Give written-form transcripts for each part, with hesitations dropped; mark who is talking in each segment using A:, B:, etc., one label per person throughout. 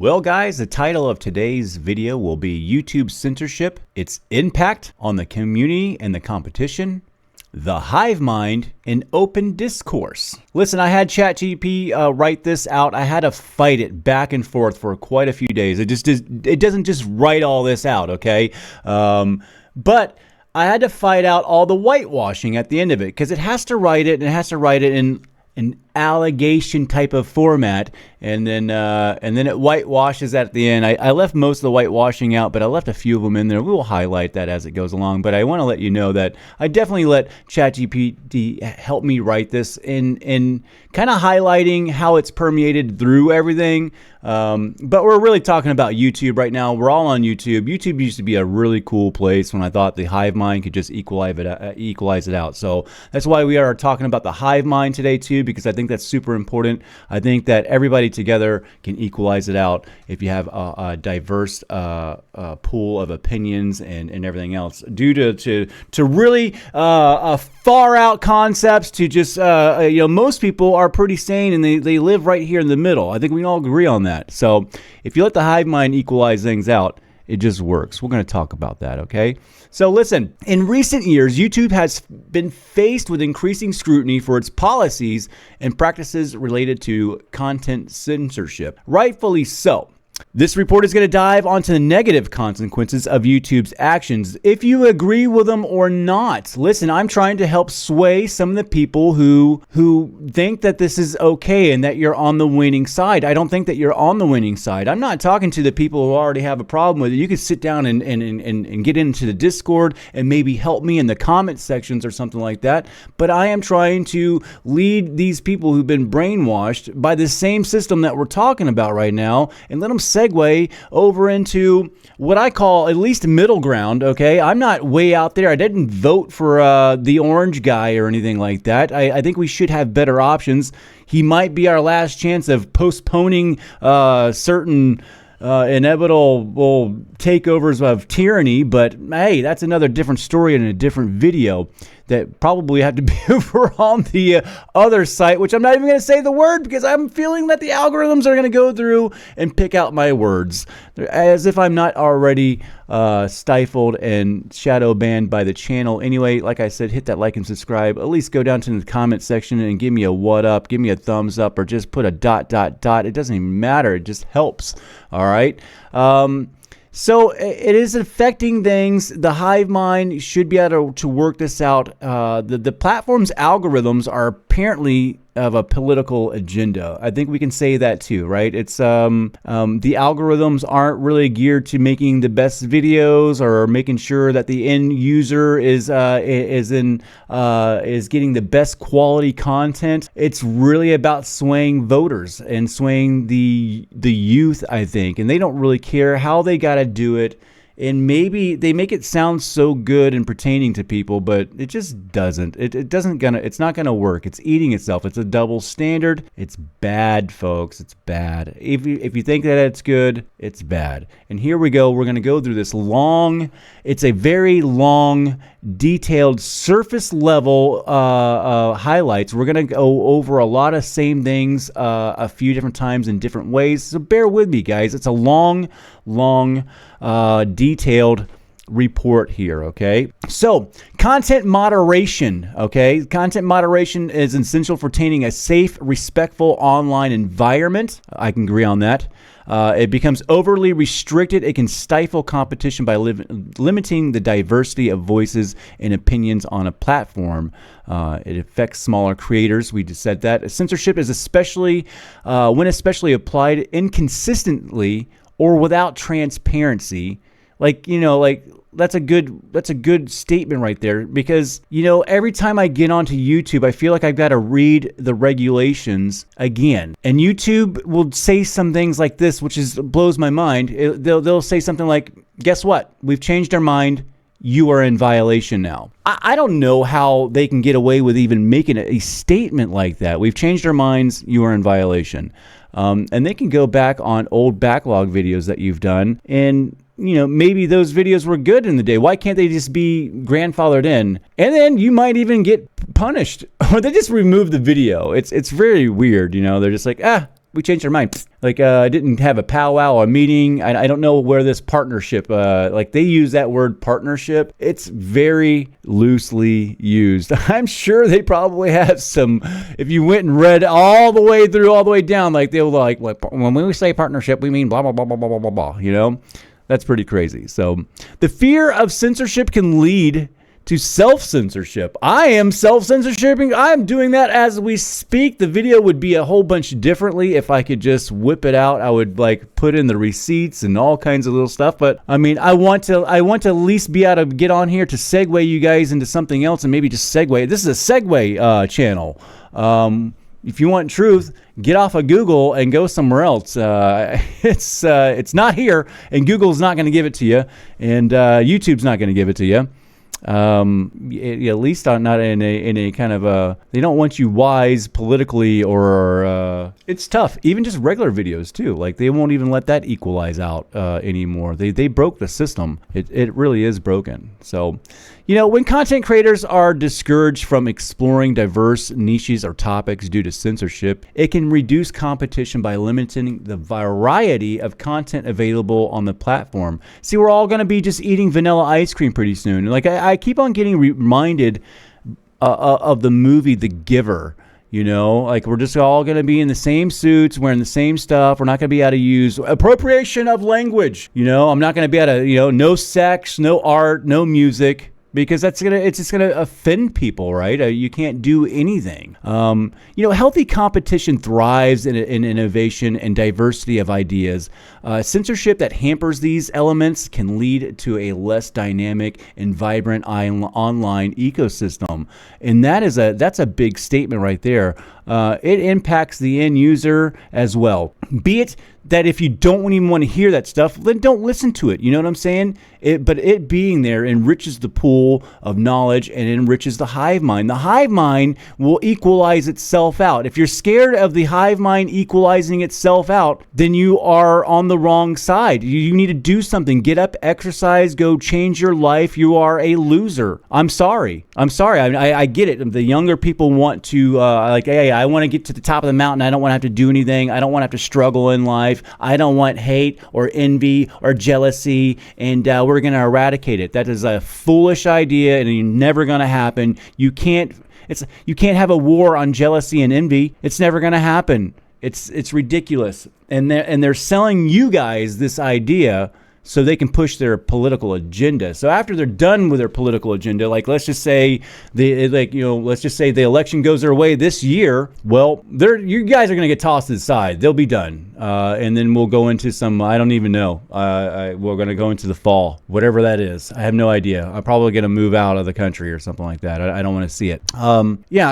A: Well, guys, the title of today's video will be YouTube's censorship, its impact on the community and the competition, the hive mind, and open discourse. Listen, I had ChatGPT write this out. I had to fight it back and forth for quite a few days. It doesn't just write all this out, okay? But I had to fight out all the whitewashing at the end of it because it has to write it, and it has to write it in an allegation type of format, and then it whitewashes at the end. I left most of the whitewashing out, but I left a few of them in there. We will highlight that as it goes along, but I want to let you know that I definitely let ChatGPT help me write this in kind of highlighting how it's permeated through everything. But we're really talking about YouTube right now. We're all on YouTube. YouTube used to be a really cool place when I thought the hive mind could just equalize it out. So that's why we are talking about the hive mind today too, because I think that's super important. I think that everybody together can equalize it out if you have a diverse pool of opinions and everything else. Due to really far out concepts to just most people are pretty sane and they live right here in the middle. I think we can all agree on that. So if you let the hive mind equalize things out, it just works. We're going to talk about that, okay? So listen, in recent years, YouTube has been faced with increasing scrutiny for its policies and practices related to content censorship. Rightfully so. This report is going to dive onto the negative consequences of YouTube's actions, if you agree with them or not. Listen, I'm trying to help sway some of the people who think that this is okay and that you're on the winning side. I don't think that you're on the winning side. I'm not talking to the people who already have a problem with it. You could sit down and get into the Discord and maybe help me in the comment sections or something like that. But I am trying to lead these people who've been brainwashed by the same system that we're talking about right now and let them segue over into what I call at least middle ground, okay? I'm not way out there. I didn't vote for the orange guy or anything like that. I think we should have better options. He might be our last chance of postponing certain inevitable takeovers of tyranny, but hey, that's another different story in a different video that probably have to be over on the other site, which I'm not even going to say the word because I'm feeling that the algorithms are going to go through and pick out my words as if I'm not already stifled and shadow banned by the channel. Anyway, like I said, hit that like and subscribe. At least go down to the comment section and give me a what up, give me a thumbs up, or just put a ... It doesn't even matter. It just helps. All right. So it is affecting things. The hive mind should be able to work this out. The platform's algorithms are apparently of a political agenda. I think we can say that too, right? It's the algorithms aren't really geared to making the best videos or making sure that the end user is getting the best quality content. It's really about swaying voters and swaying the youth, I think, and they don't really care how they got to do it. And maybe they make it sound so good and pertaining to people, but it just doesn't. It's not gonna work. It's eating itself. It's a double standard. It's bad, folks. It's bad. If you think that it's good, it's bad. And here we go. We're gonna go through this long. It's a very long, detailed, surface level highlights. We're gonna go over a lot of same things a few different times in different ways. So bear with me, guys. It's a long, detailed report here, okay? So, content moderation, okay? Content moderation is essential for attaining a safe, respectful online environment. I can agree on that. It becomes overly restricted. It can stifle competition by limiting the diversity of voices and opinions on a platform. It affects smaller creators. We just said that. Censorship is especially applied inconsistently or without transparency. That's a good statement right there, because every time I get onto YouTube, I feel like I've got to read the regulations again, and YouTube will say some things like this, which blows my mind. They'll say something like, guess what, we've changed our mind, you are in violation now. I don't know how they can get away with even making a statement like that. We've changed our minds, you are in violation. And they can go back on old backlog videos that you've done, and maybe those videos were good in the day. Why can't they just be grandfathered in? And then you might even get punished, or they just remove the video. It's very weird. They're just like, we changed our mind. Like, didn't have a powwow, a meeting. I don't know where this partnership, like they use that word partnership. It's very loosely used. I'm sure they probably have some, if you went and read all the way through, all the way down, like they'll like, when we say partnership, we mean blah, blah, blah, blah, blah, blah, blah, blah, you know? That's pretty crazy. So the fear of censorship can lead to self-censorship. I am self-censorshiping. I'm doing that as we speak. The video would be a whole bunch differently if I could just whip it out. I would like put in the receipts and all kinds of little stuff. But I mean, I want to at least be able to get on here to segue you guys into something else and maybe just segue. This is a segue channel. If you want truth, get off of Google and go somewhere else. It's not here, and Google's not going to give it to you, and YouTube's not going to give it to you. At least not in a kind of a, they don't want you wise politically, or it's tough. Even just regular videos too, like they won't even let that equalize out anymore. They broke the system. It really is broken. So, you know, when content creators are discouraged from exploring diverse niches or topics due to censorship, it can reduce competition by limiting the variety of content available on the platform. See, we're all going to be just eating vanilla ice cream pretty soon. Like I keep on getting reminded of the movie The Giver. You know, like we're just all going to be in the same suits, wearing the same stuff. We're not going to be able to use appropriation of language. You know, I'm not going to be able to, you know, no sex, no art, no music. Because it's just gonna offend people, right? You can't do anything. You know, healthy competition thrives in innovation and diversity of ideas. Censorship that hampers these elements can lead to a less dynamic and vibrant online ecosystem, and that's a big statement right there. It impacts the end user as well. Be it that if you don't even want to hear that stuff, then don't listen to it. You know what I'm saying? But it being there enriches the pool of knowledge and enriches the hive mind. The hive mind will equalize itself out. If you're scared of the hive mind equalizing itself out, then you are on the wrong side. You need to do something. Get up, exercise, go change your life. You are a loser. I'm sorry. I get it. The younger people want to, like, hey, I want to get to the top of the mountain. I don't want to have to do anything. I don't want to have to struggle in life. I don't want hate or envy or jealousy, and we're going to eradicate it. That is a foolish idea, and it's never going to happen. You can't have a war on jealousy and envy. It's never going to happen. It's ridiculous, and they're selling you guys this idea so they can push their political agenda. So after they're done with their political agenda, like let's just say the election goes their way this year, well, you guys are going to get tossed to the side. They'll be done. And then we'll go into some, I don't even know. We're going to go into the fall, whatever that is. I have no idea. I'm probably going to move out of the country or something like that. I don't want to see it.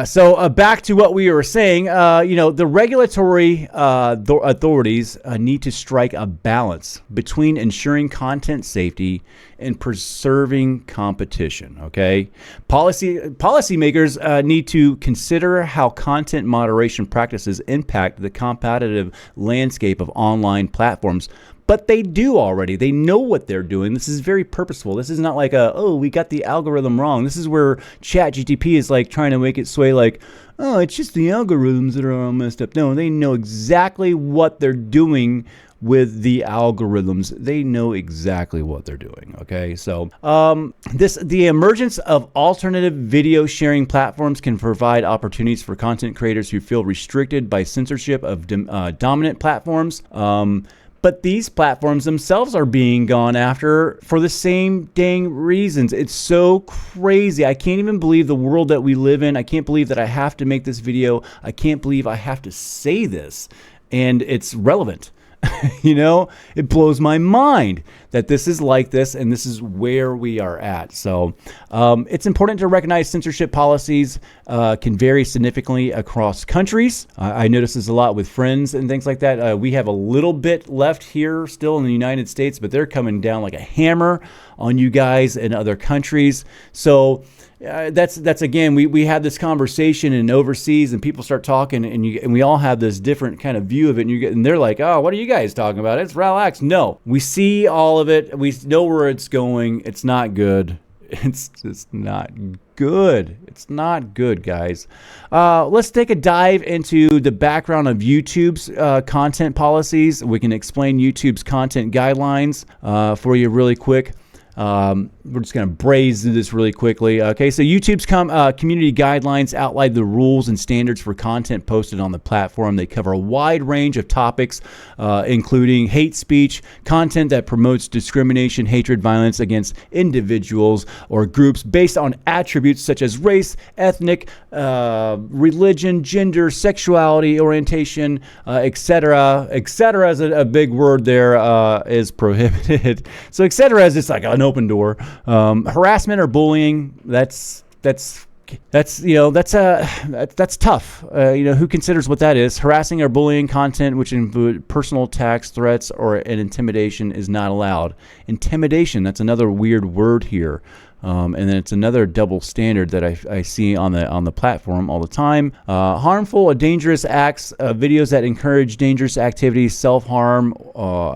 A: So back to what we were saying, the regulatory authorities need to strike a balance between ensuring content safety and preserving competition. Okay, policymakers need to consider how content moderation practices impact the competitive landscape of online platforms. But they do already. They know what they're doing. This is very purposeful. This is not like we got the algorithm wrong. This is where ChatGPT is like trying to make it sway like, oh, it's just the algorithms that are all messed up. No, they know exactly what they're doing with the algorithms. They know exactly what they're doing. Okay, so the emergence of alternative video sharing platforms can provide opportunities for content creators who feel restricted by censorship of dominant platforms. But these platforms themselves are being gone after for the same dang reasons. It's so crazy. I can't even believe the world that we live in. I can't believe that I have to make this video. I can't believe I have to say this, and it's relevant. It blows my mind that this is like this, and this is where we are at. So it's important to recognize censorship policies can vary significantly across countries. I notice this a lot with friends and things like that. We have a little bit left here still in the United States, but they're coming down like a hammer on you guys in other countries. So that's again, we had this conversation in overseas, and people start talking, and we all have this different kind of view of it, and they're like, oh, what are you guys talking about? It's relaxed. No, we see all of it. We know where it's going. It's not good. It's just not good. It's not good, guys. Let's take a dive into the background of YouTube's content policies. We can explain YouTube's content guidelines for you really quick. We're just going to braze through this really quickly. Okay, so YouTube's community guidelines outline the rules and standards for content posted on the platform. They cover a wide range of topics, including hate speech, content that promotes discrimination, hatred, violence against individuals or groups based on attributes such as race, ethnic, religion, gender, sexuality, orientation, etc. Etc. is a big word there, is prohibited. So etc. is just like an open door. Harassment or bullying, that's tough. Who considers what that is? Harassing or bullying content which include personal attacks, threats, or an intimidation is not allowed. Intimidation, that's another weird word here. And then it's another double standard that I see on the platform all the time. Harmful or dangerous acts, videos that encourage dangerous activities, self-harm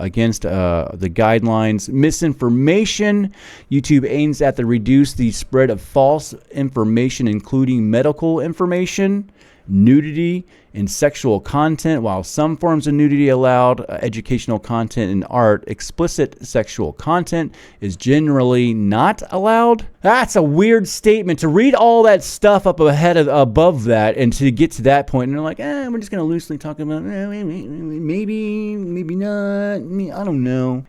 A: against the guidelines. Misinformation. YouTube aims at the reduce the spread of false information, including medical information, nudity, and sexual content. While some forms of nudity allowed, educational content and art, explicit sexual content is generally not allowed. That's a weird statement to read all that stuff up above that and to get to that point and they're like, we're just going to loosely talk about maybe not, I don't know,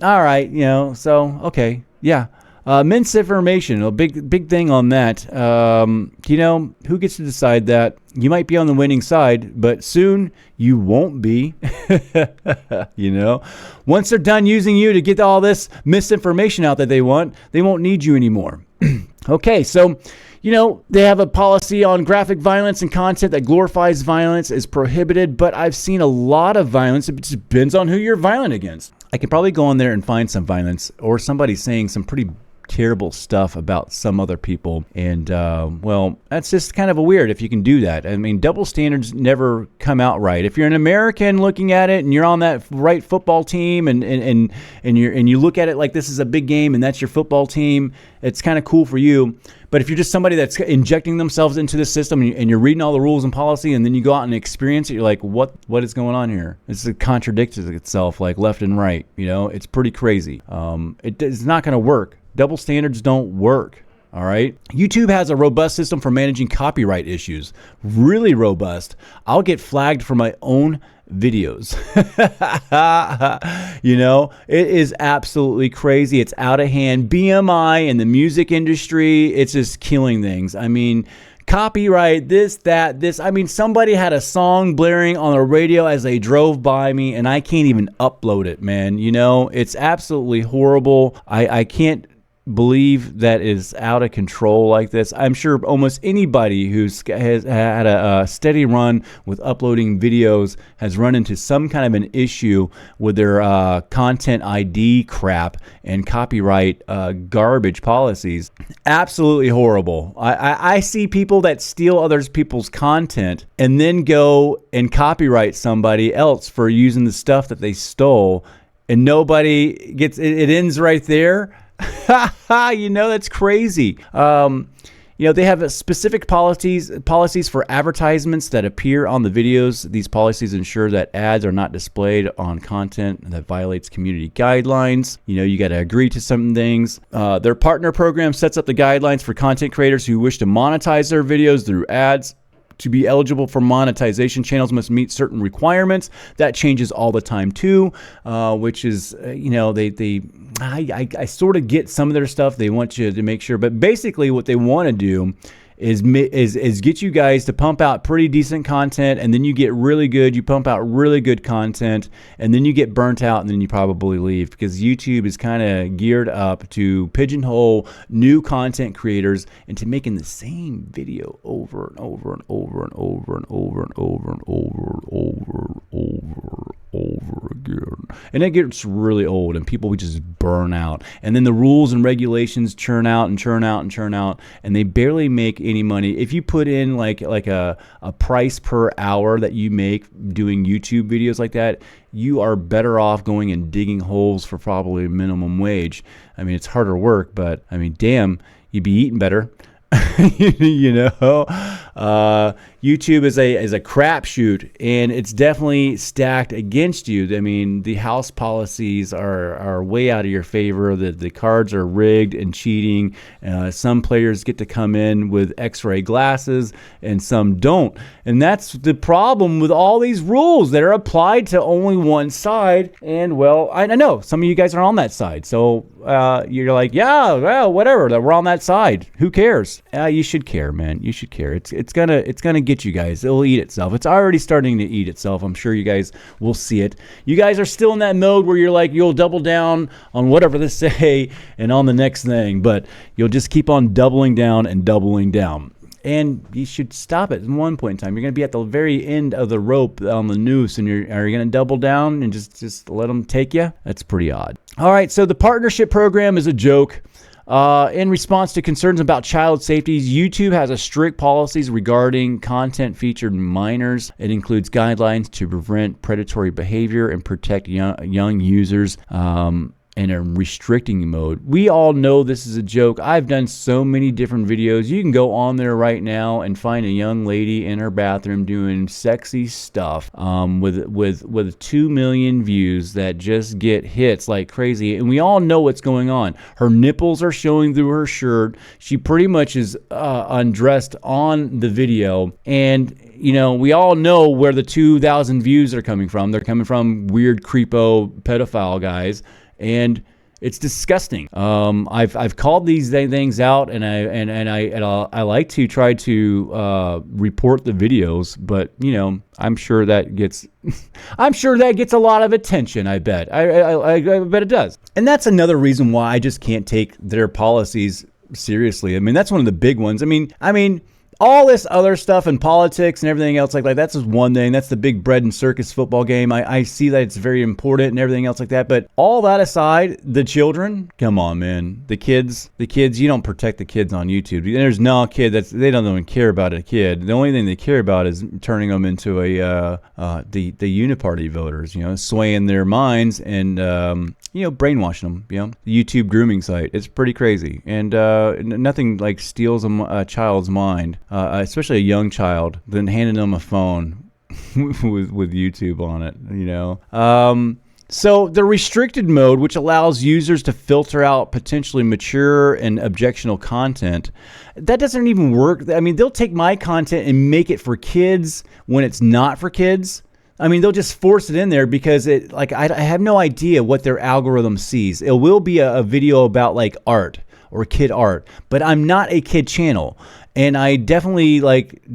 A: all right, so okay, yeah. Misinformation, a big thing on that. Who gets to decide that? You might be on the winning side, but soon you won't be. Once they're done using you to get all this misinformation out that they won't need you anymore. Okay, so they have a policy on graphic violence and content that glorifies violence is prohibited, but I've seen a lot of violence. It just depends on who you're violent against. I could probably go on there and find some violence or somebody saying some pretty terrible stuff about some other people, and that's just kind of a weird if you can do that. I mean, double standards never come out right. If you're an American looking at it and you're on that right football team and you look at it like this is a big game and that's your football team, it's kind of cool for you. But if you're just somebody that's injecting themselves into the system and you're reading all the rules and policy and then you go out and experience it, you're like, what is going on here? It contradicts itself like left and right. It's pretty crazy. It's not going to work. Double standards don't work. All right. YouTube has a robust system for managing copyright issues. Really robust. I'll get flagged for my own videos. It is absolutely crazy. It's out of hand. BMI in the music industry, it's just killing things. I mean, copyright, this. I mean, somebody had a song blaring on the radio as they drove by me and I can't even upload it, man. It's absolutely horrible. I can't believe that is out of control like this. I'm sure almost anybody has had a steady run with uploading videos has run into some kind of an issue with their content ID crap and copyright garbage policies. Absolutely horrible. I see people that steal other people's content and then go and copyright somebody else for using the stuff that they stole, and nobody gets it. Ends right there. That's crazy. They have specific policies for advertisements that appear on the videos. These policies ensure that ads are not displayed on content that violates community guidelines. You got to agree to some things. Their partner program sets up the guidelines for content creators who wish to monetize their videos through ads. To be eligible for monetization, channels must meet certain requirements. That changes all the time too, which is, I sort of get some of their stuff. They want you to make sure, but basically what they want to do is get you guys to pump out pretty decent content, and then you get really good. You pump out really good content, and then you get burnt out, and then you probably leave, because YouTube is kind of geared up to pigeonhole new content creators into making the same video over and over and over and over and over and over and over and over and over again. And it gets really old and people would just burn out. And then the rules and regulations churn out and churn out and churn out, and they barely make any money. If you put in like a price per hour that you make doing YouTube videos like that, you are better off going and digging holes for probably minimum wage. I mean, it's harder work, but I mean, damn, you'd be eating better. You know, YouTube is a crapshoot, and it's definitely stacked against you. I mean, the house policies are way out of your favor. The cards are rigged and cheating. Some players get to come in with X-ray glasses, and some don't. And that's the problem with all these rules that are applied to only one side. And well, I know some of you guys are on that side, so you're like, yeah, well, whatever. We're on that side. Who cares? You should care, man. You should care. It's gonna get you guys. It'll eat itself. It's already starting to eat itself. I'm sure you guys will see it. You guys are still in that mode where you're like, you'll double down on whatever they say and on the next thing, but you'll just keep on doubling down and doubling down. And you should stop it at one point in time. You're going to be at the very end of the rope on the noose, and are you going to double down and just let them take you? That's pretty odd. All right, so the partnership program is a joke. In response to concerns about child safety, YouTube has a strict policies regarding content featured minors. It includes guidelines to prevent predatory behavior and protect young users. In a restricting mode. We all know this is a joke. I've done so many different videos. You can go on there right now and find a young lady in her bathroom doing sexy stuff with 2 million views that just get hits like crazy. And we all know what's going on. Her nipples are showing through her shirt. She pretty much is undressed on the video. And you know, we all know where the 2,000 views are coming from. They're coming from weird creepo pedophile guys. And it's disgusting. I've called these things out, and I like to try to report the videos, but you know, I'm sure that gets a lot of attention. I bet. I bet it does. And that's another reason why I just can't take their policies seriously. I mean, that's one of the big ones. I mean. All this other stuff and politics and everything else like that's just one thing. That's the big bread and circus football game. I see that it's very important and everything else like that. But all that aside, the children, come on, man. The kids, you don't protect the kids on YouTube. There's no kid they don't even care about a kid. The only thing they care about is turning them into the uniparty voters, you know, swaying their minds and, you know, brainwashing them, you know. The YouTube grooming site, it's pretty crazy. And nothing like steals a child's mind. Especially a young child, then handing them a phone with YouTube on it, you know. So the restricted mode, which allows users to filter out potentially mature and objectionable content, that doesn't even work. I mean, they'll take my content and make it for kids when it's not for kids. I mean, they'll just force it in there because I have no idea what their algorithm sees. It will be a video about like art or kid art, but I'm not a kid channel. And I definitely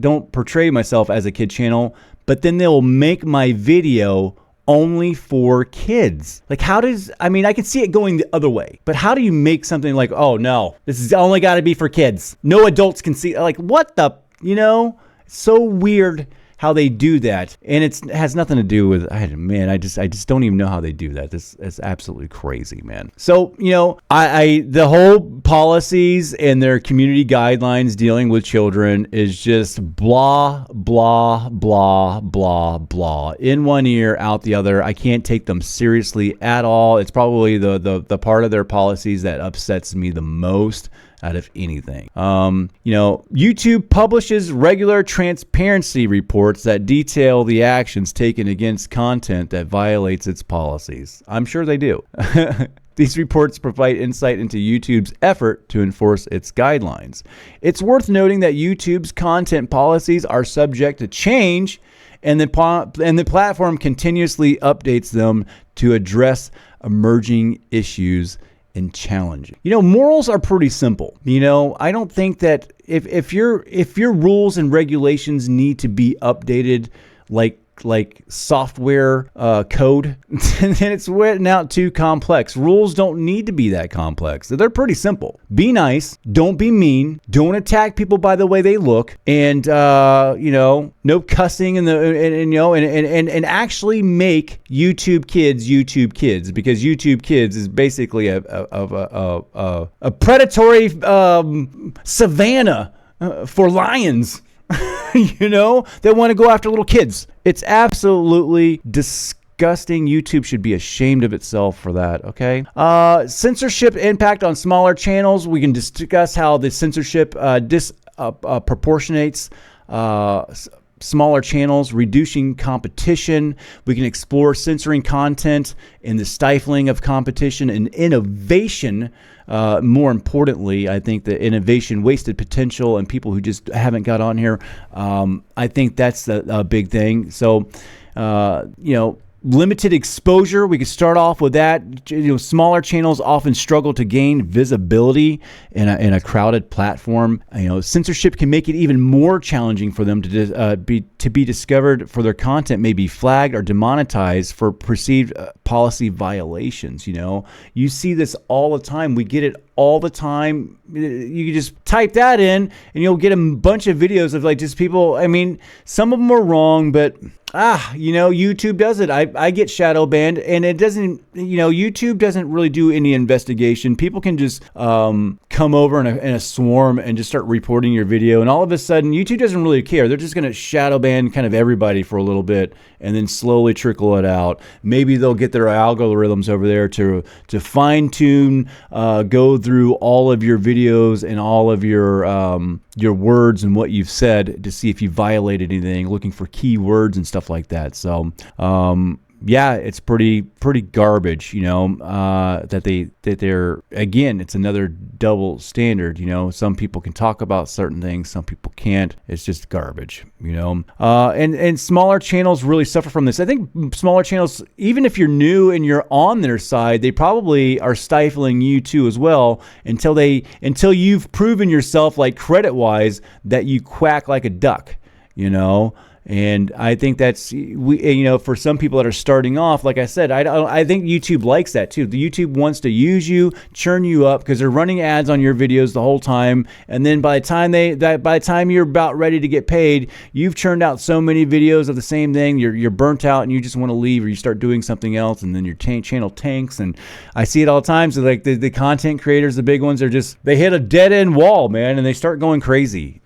A: don't portray myself as a kid channel, but then they'll make my video only for kids. Like I can see it going the other way, but how do you make something like, oh no, this is only got to be for kids. No adults can see, like what the, you know, it's so weird how they do that. And it has nothing to do with, I just don't even know how they do that. This is absolutely crazy, man. So, you know, the whole policies and their community guidelines dealing with children is just blah, blah, blah, blah, blah. In one ear, out the other. I can't take them seriously at all. It's probably the part of their policies that upsets me the most out of anything. You know, YouTube publishes regular transparency reports that detail the actions taken against content that violates its policies. I'm sure they do. These reports provide insight into YouTube's effort to enforce its guidelines. It's worth noting that YouTube's content policies are subject to change, and the platform continuously updates them to address emerging issues and challenging. You know, morals are pretty simple. You know, I don't think that if your rules and regulations need to be updated like software code, and it's written out too complex. Rules don't need to be that complex. They're pretty simple. Be nice. Don't be mean. Don't attack people by the way they look. And no cussing and actually make YouTube kids, because YouTube Kids is basically a predatory savanna for lions. They want to go after little kids. It's absolutely disgusting. YouTube should be ashamed of itself for that, okay? Censorship impact on smaller channels. We can discuss how the censorship disproportionates smaller channels, reducing competition. We can explore censoring content and the stifling of competition and innovation. More importantly, I think the innovation, wasted potential, and people who just haven't got on here. I think that's a big thing. So, limited exposure. We could start off with that. Smaller channels often struggle to gain visibility in a crowded platform. Censorship can make it even more challenging for them to be discovered, for their content may be flagged or demonetized for perceived policy violations. You see this all the time. We get it all the time. You can just type that in and you'll get a bunch of videos of just people. I mean, some of them are wrong, but YouTube does it. I get shadow banned, and it doesn't, YouTube doesn't really do any investigation. People can just come over in a swarm and just start reporting your video, and all of a sudden YouTube doesn't really care. They're just going to shadow ban kind of everybody for a little bit and then slowly trickle it out. Maybe they'll get their algorithms over there to fine tune, go through all of your videos and all of your words and what you've said to see if you violated anything, looking for keywords and stuff like that. So, it's pretty garbage, that they're, again, it's another double standard. Some people can talk about certain things, some people can't. It's just garbage, and smaller channels really suffer from this. I think smaller channels, even if you're new and you're on their side, they probably are stifling you too as well, until you've proven yourself, like credit wise, that you quack like a duck, And I think that's, for some people that are starting off, like I said, I think YouTube likes that too. The YouTube wants to use you, churn you up, because they're running ads on your videos the whole time. And then by the time you're about ready to get paid, you've churned out so many videos of the same thing. You're burnt out and you just want to leave, or you start doing something else, and then your channel tanks. And I see it all the time. So like the content creators, the big ones, they hit a dead end wall, man, and they start going crazy.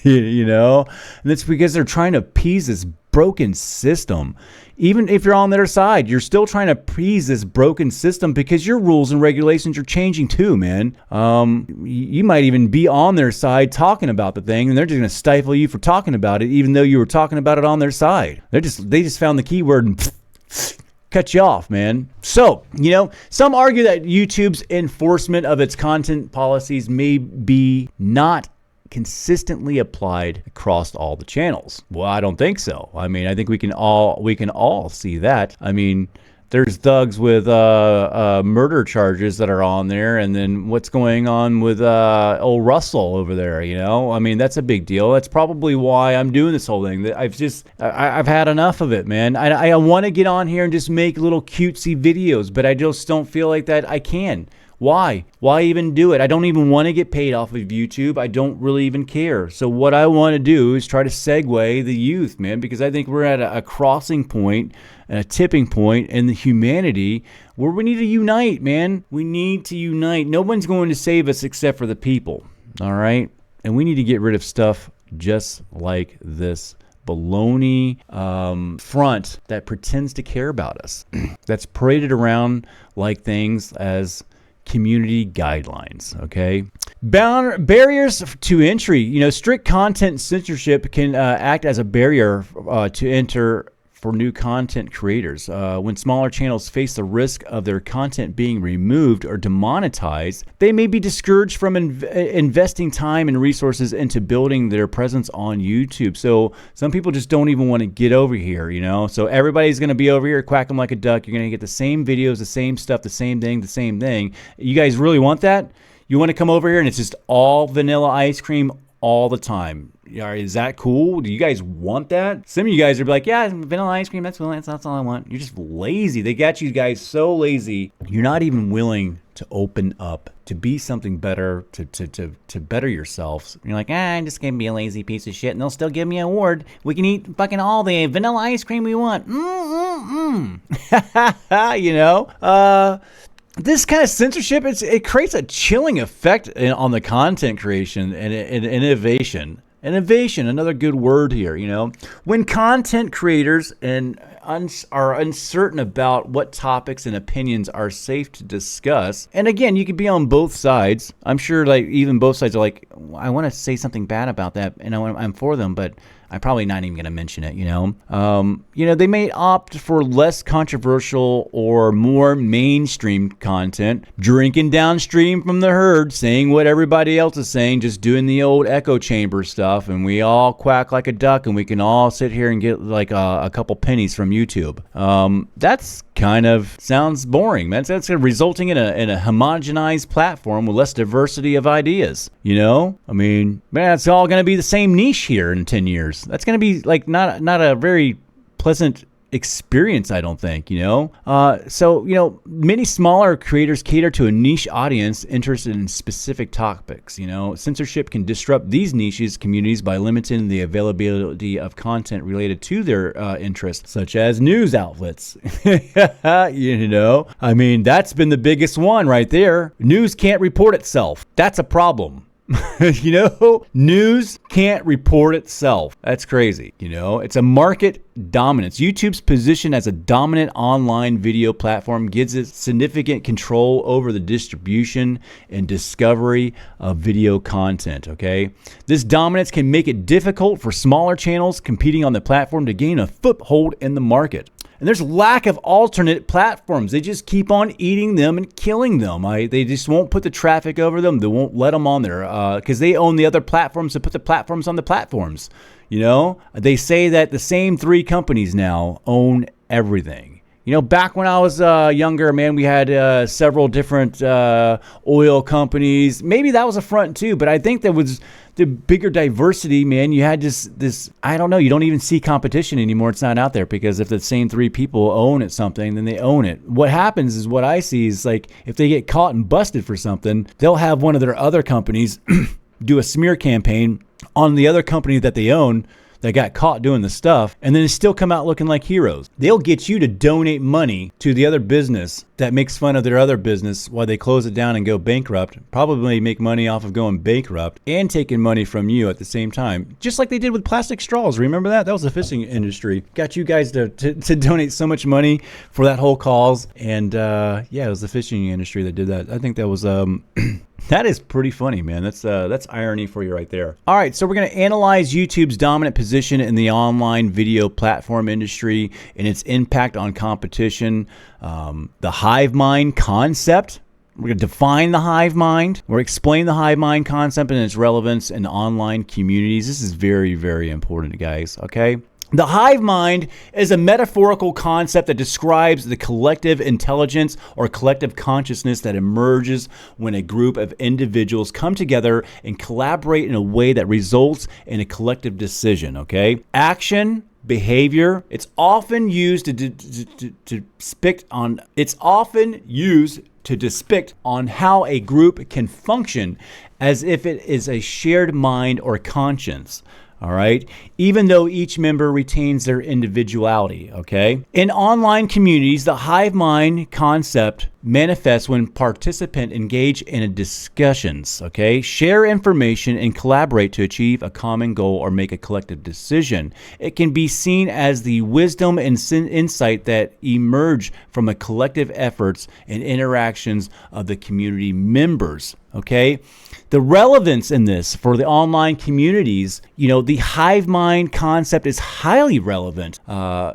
A: And it's because they're trying to appease this broken system. Even if you're on their side, you're still trying to appease this broken system, because your rules and regulations are changing too, man. You might even be on their side talking about the thing, and they're just going to stifle you for talking about it, even though you were talking about it on their side. They just found the keyword and cut you off, man. So, some argue that YouTube's enforcement of its content policies may be not consistently applied across all the channels. Well, I don't think so. I mean, I think we can all see that. I mean, there's thugs with murder charges that are on there, and then what's going on with old Russell over there, I mean, that's a big deal. That's probably why I'm doing this whole thing. I've had enough of it, man. I want to get on here and just make little cutesy videos, but I just don't feel like that I can. Why? Why even do it? I don't even want to get paid off of YouTube. I don't really even care. So what I want to do is try to segue the youth, man, because I think we're at a crossing point and a tipping point in the humanity where we need to unite, man. We need to unite. No one's going to save us except for the people, all right? And we need to get rid of stuff just like this baloney front that pretends to care about us, that's paraded around like things as community guidelines, okay? Barriers to entry. Strict content censorship can act as a barrier to enter for new content creators. When smaller channels face the risk of their content being removed or demonetized, they may be discouraged from investing time and resources into building their presence on YouTube. So some people just don't even want to get over here, So everybody's going to be over here quacking like a duck. You're going to get the same videos, the same stuff, the same thing. You guys really want that? You want to come over here and it's just all vanilla ice cream all the time. Is that cool? Do you guys want that? Some of you guys are like, yeah, vanilla ice cream, that's all I want. You're just lazy. They got you guys so lazy. You're not even willing to open up, to be something better, to better yourselves. You're like, I'm just gonna be a lazy piece of shit, and they'll still give me an award. We can eat fucking all the vanilla ice cream we want. You know? This kind of censorship, it creates a chilling effect on the content creation and innovation. Innovation, another good word here, you know. When content creators are uncertain about what topics and opinions are safe to discuss, and again, you could be on both sides. I'm sure like even both sides are like, I want to say something bad about that, and I'm for them, but I'm probably not even going to mention it, you know. They may opt for less controversial or more mainstream content, drinking downstream from the herd, saying what everybody else is saying, just doing the old echo chamber stuff, and we all quack like a duck, and we can all sit here and get like a couple pennies from YouTube. That's kind of sounds boring, man. That's resulting in a homogenized platform with less diversity of ideas. You know, I mean, man, it's all going to be the same niche here in 10 years. That's going to be like not a very pleasant experience, I don't think, you know. So, you know, many smaller creators cater to a niche audience interested in specific topics. You know, censorship can disrupt these niches communities by limiting the availability of content related to their interests, such as news outlets. You know, I mean, that's been the biggest one right there. News can't report itself. That's a problem. You know, news can't report itself. That's crazy. You know, it's a market dominance. YouTube's position as a dominant online video platform gives it significant control over the distribution and discovery of video content. Okay, this dominance can make it difficult for smaller channels competing on the platform to gain a foothold in the market. And there's lack of alternate platforms. They just keep on eating them and killing them. They just won't put the traffic over them. They won't let them on there because they own the other platforms to put the platforms on the platforms. You know, they say that the same three companies now own everything. You know, back when I was younger, man, we had several different oil companies. Maybe that was a front too, but I think there was the bigger diversity, man. You had this, I don't know, you don't even see competition anymore. It's not out there because if the same three people own it something, then they own it. What happens is what I see is like if they get caught and busted for something, they'll have one of their other companies do a smear campaign on the other company that they own that got caught doing the stuff, and then still come out looking like heroes. They'll get you to donate money to the other business that makes fun of their other business while they close it down and go bankrupt, probably make money off of going bankrupt and taking money from you at the same time. Just like they did with plastic straws. Remember that? That was the fishing industry. Got you guys to donate so much money for that whole cause. And yeah, it was the fishing industry that did that. I think that was that is pretty funny, man. That's irony for you right there. All right, so we're going to analyze YouTube's dominant position in the online video platform industry and its impact on competition. The hive mind concept. We're going to define the hive mind. We're going to explain the hive mind concept and its relevance in online communities. This is very, very important, guys. Okay. The hive mind is a metaphorical concept that describes the collective intelligence or collective consciousness that emerges when a group of individuals come together and collaborate in a way that results in a collective decision, okay? Action, behavior, it's often used to depict on how a group can function as if it is a shared mind or conscience. All right, even though each member retains their individuality, okay? In online communities, the hive mind concept manifests when participants engage in discussions, okay? Share information and collaborate to achieve a common goal or make a collective decision. It can be seen as the wisdom and insight that emerge from a collective efforts and interactions of the community members, okay? The relevance in this for the online communities, you know, the hive mind concept is highly relevant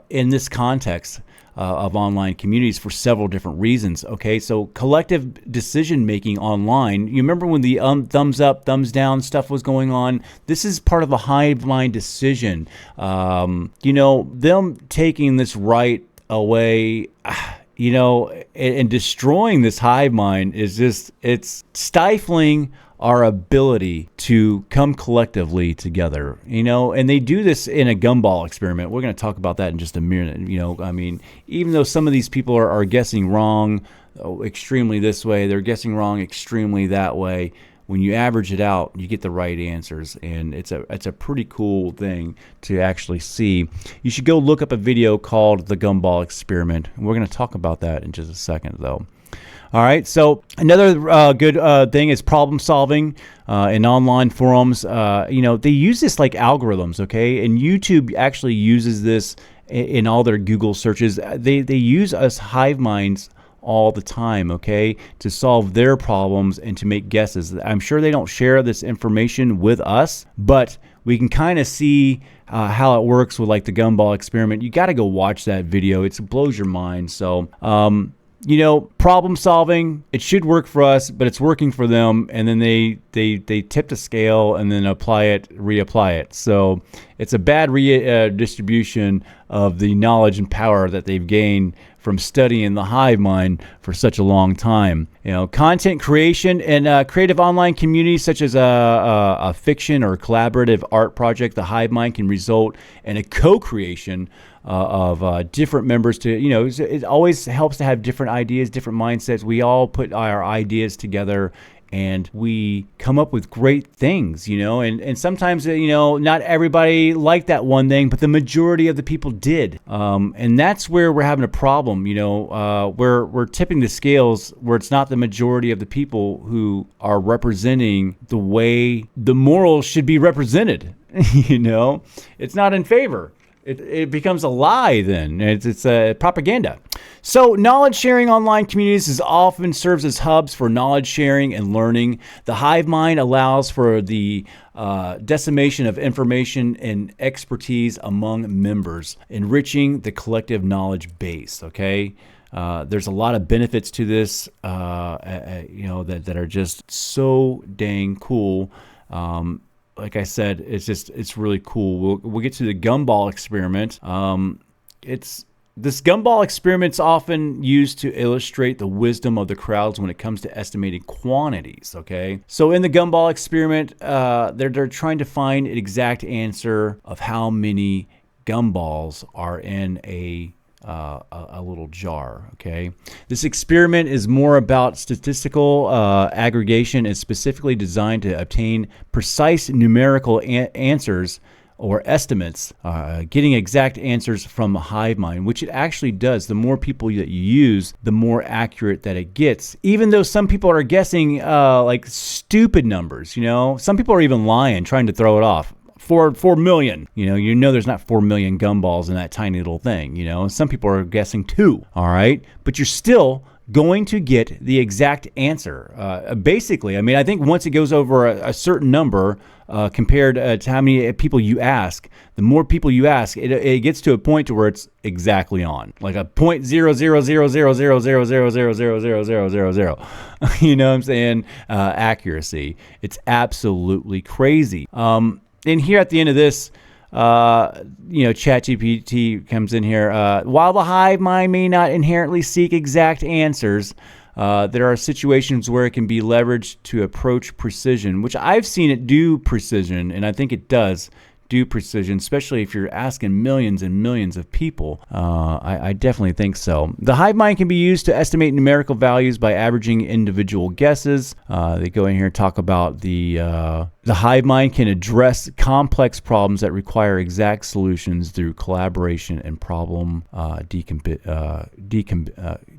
A: in this context of online communities for several different reasons. Okay, so collective decision making online. You remember when the thumbs up, thumbs down stuff was going on? This is part of a hive mind decision. You know, them taking this right away. You know, and destroying this hive mind is just, it's stifling our ability to come collectively together, you know, and they do this in a gumball experiment. We're going to talk about that in just a minute. You know, I mean, even though some of these people are guessing wrong extremely this way, they're guessing wrong extremely that way. When you average it out, you get the right answers, and it's a pretty cool thing to actually see. You should go look up a video called The Gumball Experiment. We're going to talk about that in just a second, though. All right, so another good thing is problem solving in online forums. You know, they use this like algorithms, okay? And YouTube actually uses this in all their Google searches. They use us hive minds all the time, okay, to solve their problems and to make guesses. I'm sure they don't share this information with us, but we can kind of see how it works with like the Gumball experiment. You got to go watch that video. It blows your mind. So, you know, problem solving, it should work for us, but it's working for them. And then they tip the scale and then reapply it. So it's a bad distribution of the knowledge and power that they've gained from studying the hive mind for such a long time. You know, content creation and creative online communities such as a fiction or collaborative art project, the hive mind can result in a co-creation of different members to, you know, it always helps to have different ideas, different mindsets. We all put our ideas together and we come up with great things, you know, and sometimes, you know, not everybody liked that one thing, but the majority of the people did. And that's where we're having a problem, you know, we're tipping the scales where it's not the majority of the people who are representing the way the morals should be represented. You know, it's not in favor. It becomes a lie then. It's propaganda. So knowledge sharing online communities often serves as hubs for knowledge sharing and learning. The hive mind allows for the dissemination of information and expertise among members, enriching the collective knowledge base, okay? There's a lot of benefits to this, you know, that are just so dang cool. Like I said, it's really cool. We'll get to the Gumball experiment. This Gumball experiment's often used to illustrate the wisdom of the crowds when it comes to estimating quantities. Okay, so in the Gumball experiment, they're trying to find an exact answer of how many gumballs are in a little jar. Okay, this experiment is more about statistical aggregation and specifically designed to obtain precise numerical answers or estimates, getting exact answers from a hive mind, which it actually does. The more people that you use, the more accurate that it gets. Even though some people are guessing like stupid numbers, you know, some people are even lying, trying to throw it off. 4 million. You know there's not 4 million gumballs in that tiny little thing. You know, some people are guessing 2. All right, but you're still going to get the exact answer. Basically, I mean, I think once it goes over a certain number, compared to how many people you ask, the more people you ask, it gets to a point to where it's exactly on, like a 0.0000000000000. You know what I'm saying? Accuracy. It's absolutely crazy. And here at the end of this, you know, ChatGPT comes in here. While the hive mind may not inherently seek exact answers, there are situations where it can be leveraged to approach precision, which I've seen it do precision, and I think it does do precision, especially if you're asking millions and millions of people. I definitely think so. The hive mind can be used to estimate numerical values by averaging individual guesses. They go in here and talk about the hive mind can address complex problems that require exact solutions through collaboration and problem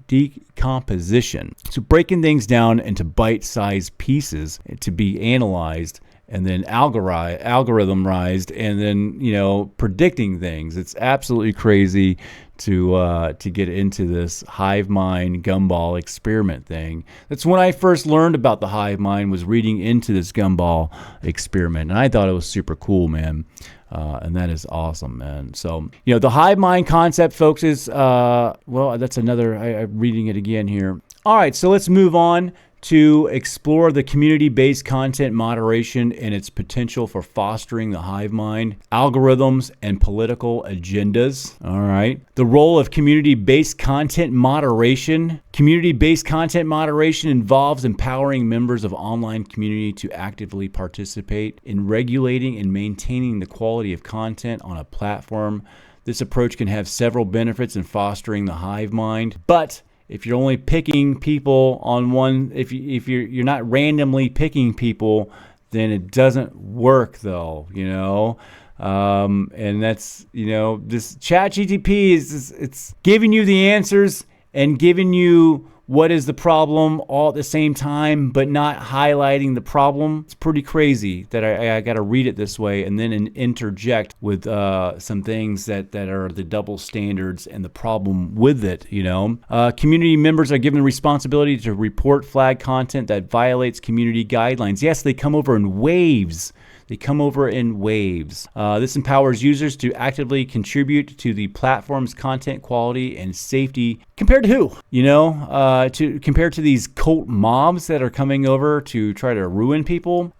A: decomposition. So breaking things down into bite-sized pieces to be analyzed and then algorithmized, and then, you know, predicting things. It's absolutely crazy to get into this hive mind Gumball experiment thing. That's when I first learned about the hive mind, was reading into this Gumball experiment, and I thought it was super cool, man. And that is awesome, man. So, you know, the hive mind concept, folks, is well, that's another. I'm reading it again here. All right, so let's move on to explore the community-based content moderation and its potential for fostering the hive mind, algorithms, and political agendas. All right. The role of community-based content moderation. Community-based content moderation involves empowering members of online community to actively participate in regulating and maintaining the quality of content on a platform. This approach can have several benefits in fostering the hive mind, but if you're only picking people on one, if you're not randomly picking people, then it doesn't work, though, you know. And that's, you know, this ChatGPT it's giving you the answers and giving you what is the problem all at the same time, but not highlighting the problem. It's pretty crazy that I got to read it this way and then interject with some things that are the double standards and the problem with it, you know. Community members are given the responsibility to report flag content that violates community guidelines. Yes, they come over in waves. They come over in waves. This empowers users to actively contribute to the platform's content quality and safety. Compared to who? You know, compared to these cult mobs that are coming over to try to ruin people.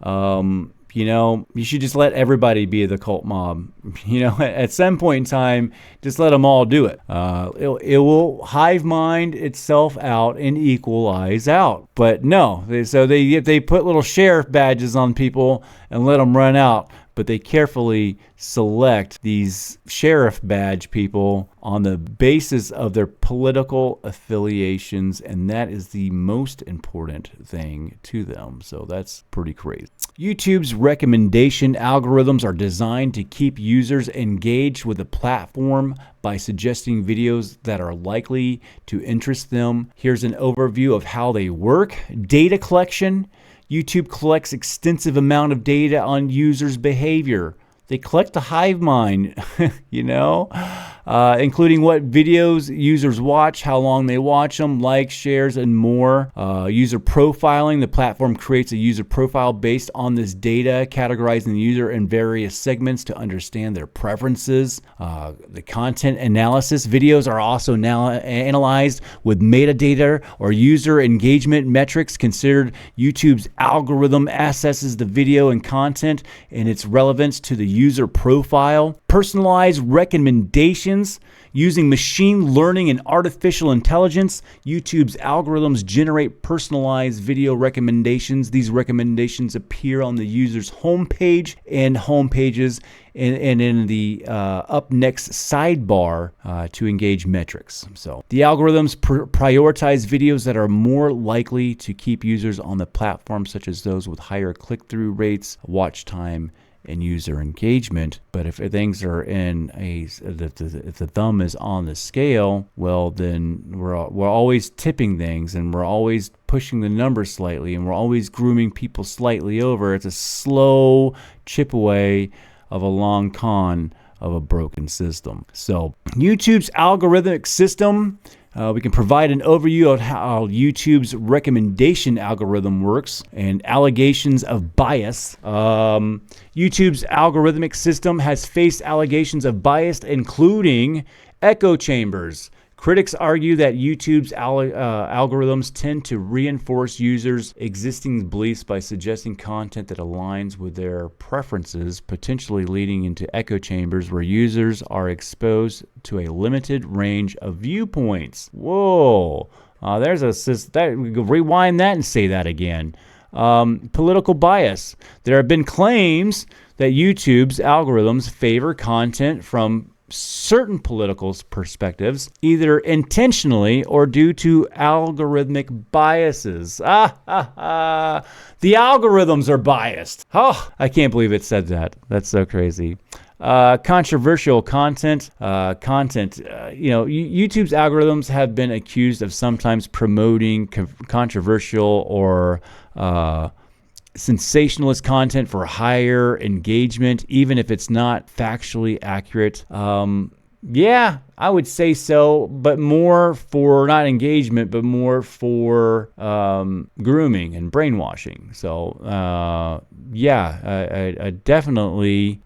A: You know, you should just let everybody be the cult mob. You know, at some point in time, just let them all do it. It will hive mind itself out and equalize out. But no, they put little sheriff badges on people and let them run out. But they carefully select these sheriff badge people on the basis of their political affiliations, and that is the most important thing to them. So that's pretty crazy. YouTube's recommendation algorithms are designed to keep users engaged with the platform by suggesting videos that are likely to interest them. Here's an overview of how they work. Data collection. YouTube collects extensive amount of data on users' behavior. They collect the hive mind, you know, including what videos users watch, how long they watch them, likes, shares, and more. User profiling. The platform creates a user profile based on this data, categorizing the user in various segments to understand their preferences. The content analysis. Videos are also now analyzed with metadata or user engagement metrics considered. YouTube's algorithm assesses the video and content and its relevance to the user profile. Personalized recommendations. Using machine learning and artificial intelligence, YouTube's algorithms generate personalized video recommendations. These recommendations appear on the user's homepage and homepages and in the up next sidebar to engage metrics. So the algorithms prioritize videos that are more likely to keep users on the platform, such as those with higher click-through rates, watch time, and user engagement. But if things are in if the thumb is on the scale, well, then we're always tipping things, and we're always pushing the numbers slightly, and we're always grooming people slightly over. It's a slow chip away of a long con of a broken system. So YouTube's algorithmic system. We can provide an overview of how YouTube's recommendation algorithm works and allegations of bias. YouTube's algorithmic system has faced allegations of bias, including echo chambers. Critics argue that YouTube's algorithms tend to reinforce users' existing beliefs by suggesting content that aligns with their preferences, potentially leading into echo chambers where users are exposed to a limited range of viewpoints. Whoa. Rewind that and say that again. Political bias. There have been claims that YouTube's algorithms favor content from certain political perspectives, either intentionally or due to algorithmic biases. The algorithms are biased. Oh, I can't believe it said that. That's so crazy. Controversial content. YouTube's algorithms have been accused of sometimes promoting controversial or sensationalist content for higher engagement, even if it's not factually accurate. I would say so, but more for not engagement, but more for grooming and brainwashing. So yeah, I definitely,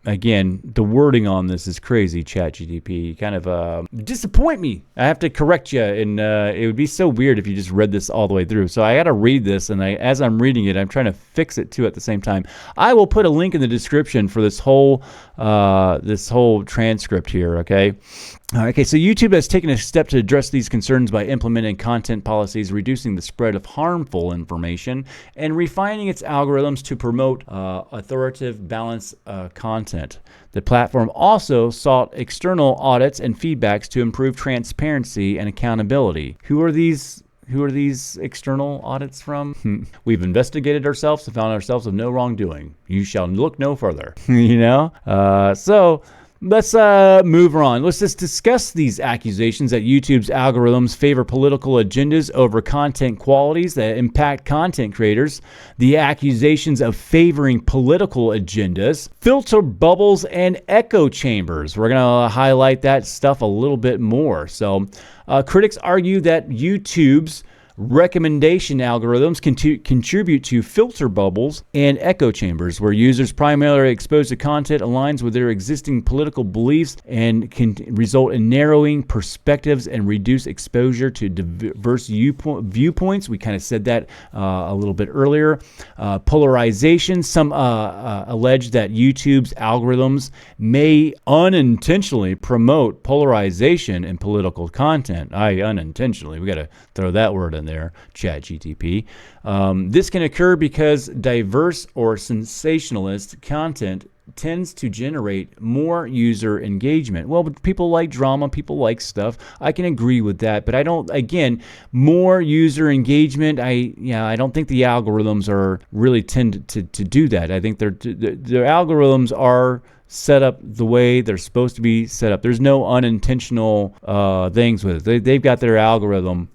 A: again, the wording on this is crazy, ChatGPT. Kind of disappoint me. I have to correct you, and it would be so weird if you just read this all the way through. So I got to read this, and as I'm reading it, I'm trying to fix it too at the same time. I will put a link in the description for this whole transcript here, okay? Okay, so YouTube has taken a step to address these concerns by implementing content policies, reducing the spread of harmful information, and refining its algorithms to promote authoritative, balanced content. The platform also sought external audits and feedbacks to improve transparency and accountability. Who are these external audits from? We've investigated ourselves and found ourselves of no wrongdoing. You shall look no further. You know? So let's move on. Let's just discuss these accusations that YouTube's algorithms favor political agendas over content qualities that impact content creators, the accusations of favoring political agendas, filter bubbles, and echo chambers. We're going to highlight that stuff a little bit more. So critics argue that YouTube's recommendation algorithms contribute to filter bubbles and echo chambers, where users primarily exposed to content aligns with their existing political beliefs and can result in narrowing perspectives and reduce exposure to diverse viewpoints. We kind of said that a little bit earlier. Polarization. Some allege that YouTube's algorithms may unintentionally promote polarization in political content. Unintentionally. We got to throw that word in there, ChatGPT. This can occur because diverse or sensationalist content tends to generate more user engagement. Well, but people like drama, people like stuff. I can agree with that, but I don't. Again, more user engagement. I don't think the algorithms are really tend to do that. I think their algorithms are set up the way they're supposed to be set up. There's no unintentional things with it. They've got their algorithm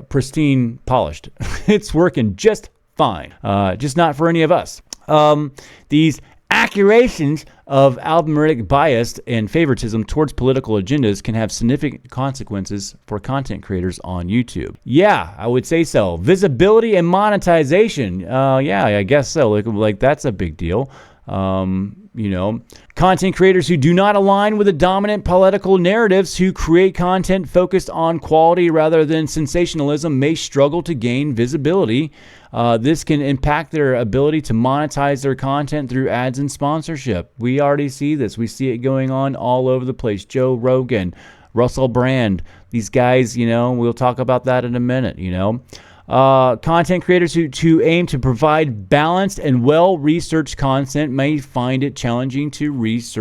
A: pristine, polished. It's working just fine, just not for any of us. These accusations of algorithmic bias and favoritism towards political agendas can have significant consequences for content creators on YouTube. Yeah, I would say so. Visibility and monetization. Yeah, I guess so. Like that's a big deal. You know, content creators who do not align with the dominant political narratives, who create content focused on quality rather than sensationalism, may struggle to gain visibility. This can impact their ability to monetize their content through ads and sponsorship. We already see this. We see it going on all over the place. Joe Rogan, Russell Brand, these guys, you know, we'll talk about that in a minute, you know. Content creators who aim to provide balanced and well-researched content may find it challenging to reach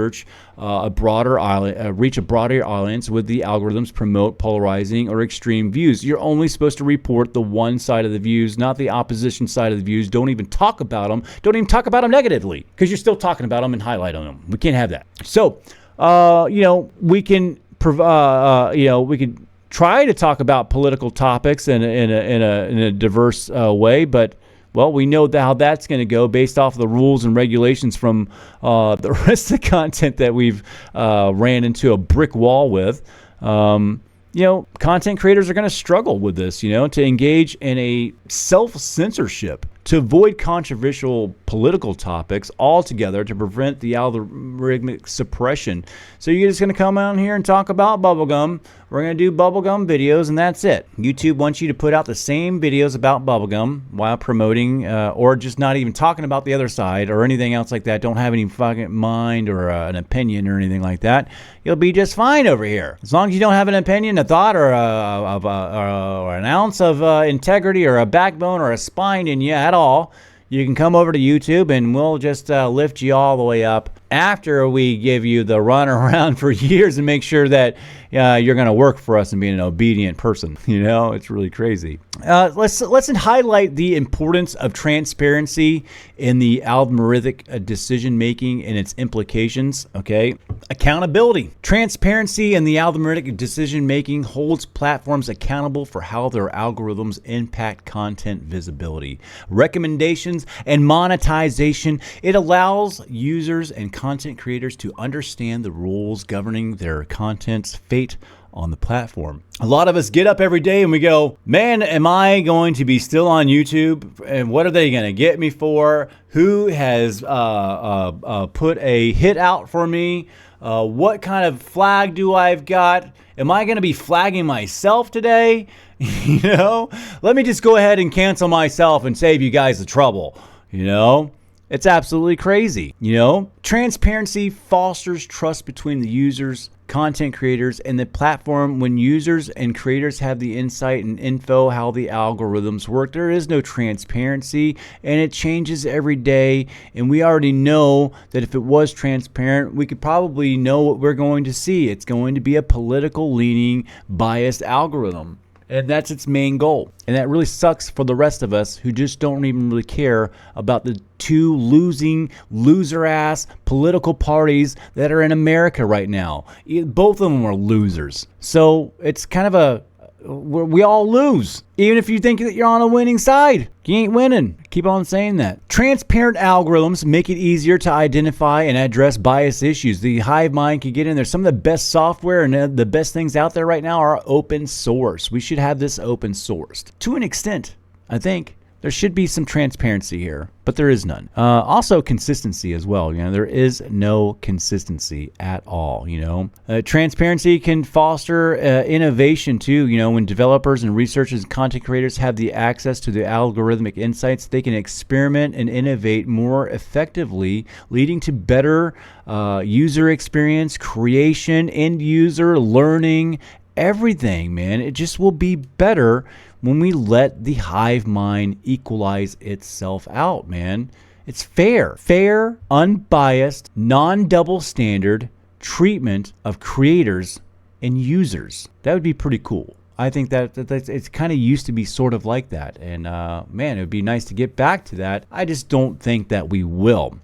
A: a broader audience with the algorithms promote polarizing or extreme views. You're only supposed to report the one side of the views, not the opposition side of the views. Don't even talk about them. Don't even talk about them negatively, because you're still talking about them and highlighting them. We can't have that. So, you know, we can we can try to talk about political topics in a diverse way, but well, we know how that's going to go based off of the rules and regulations from the rest of the content that we've ran into a brick wall with. You know, content creators are going to struggle with this, you know, to engage in a self-censorship, to avoid controversial political topics altogether, to prevent the algorithmic suppression. So you're just going to come out here and talk about bubblegum. We're going to do bubblegum videos, and that's it. YouTube wants you to put out the same videos about bubblegum while promoting, or just not even talking about the other side or anything else like that. Don't have any fucking mind or an opinion or anything like that. You'll be just fine over here. As long as you don't have an opinion, a thought, or an ounce of integrity or a backbone or a spine in you at all, you can come over to YouTube and we'll just lift you all the way up after we give you the run around for years and make sure that you're going to work for us and be an obedient person. You know, it's really crazy. Let's highlight the importance of transparency in the algorithmic decision making and its implications. Okay, accountability. Transparency in the algorithmic decision making holds platforms accountable for how their algorithms impact content visibility, recommendations, and monetization. It allows users and content creators to understand the rules governing their content's fate on the platform. A lot of us get up every day and we go, man, am I going to be still on YouTube? And what are they going to get me for? Who has put a hit out for me? What kind of flag do I've got? Am I going to be flagging myself today? You know, let me just go ahead and cancel myself and save you guys the trouble. You know, it's absolutely crazy. You know, transparency fosters trust between the users, content creators, and the platform. When users and creators have the insight and info how the algorithms work, there is no transparency, and it changes every day. And we already know that if it was transparent, we could probably know what we're going to see. It's going to be a political leaning, biased algorithm. And that's its main goal. And that really sucks for the rest of us who just don't even really care about the two loser-ass political parties that are in America right now. Both of them are losers. So it's kind of we all lose. Even if you think that you're on a winning side, you ain't winning. Keep on saying that. Transparent algorithms make it easier to identify and address bias issues. The hive mind can get in there. Some of the best software and the best things out there right now are open source. We should have this open sourced. To an extent, I think there should be some transparency here, but there is none. Also consistency as well. You know, there is no consistency at all. You know, transparency can foster innovation too. You know, when developers and researchers and content creators have the access to the algorithmic insights, they can experiment and innovate more effectively, leading to better user experience, creation, end user learning, everything, man. It just will be better when we let the hive mind equalize itself out, man. It's fair, unbiased, non-double standard treatment of creators and users. That would be pretty cool. I think that it's kind of used to be sort of like that. And man, it would be nice to get back to that. I just don't think that we will.